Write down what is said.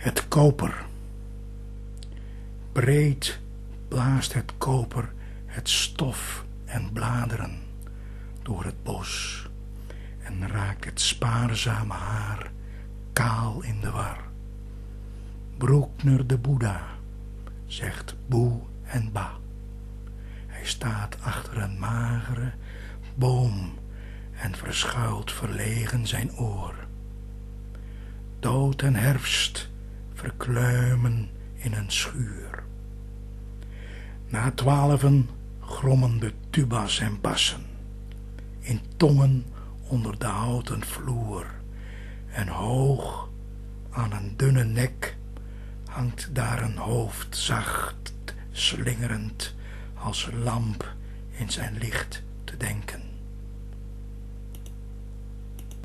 Het koper. Breed blaast het koper het stof en bladeren door het bos en raakt het spaarzame haar kaal in de war. Broekner de Boeddha zegt boe en ba. Hij staat achter een magere boom en verschuilt verlegen zijn oor. Dood en herfst verkluimen in een schuur. Na 12 grommen de tubas en bassen, in tongen onder de houten vloer, en hoog aan een dunne nek hangt daar een hoofd zacht slingerend als lamp in zijn licht te denken.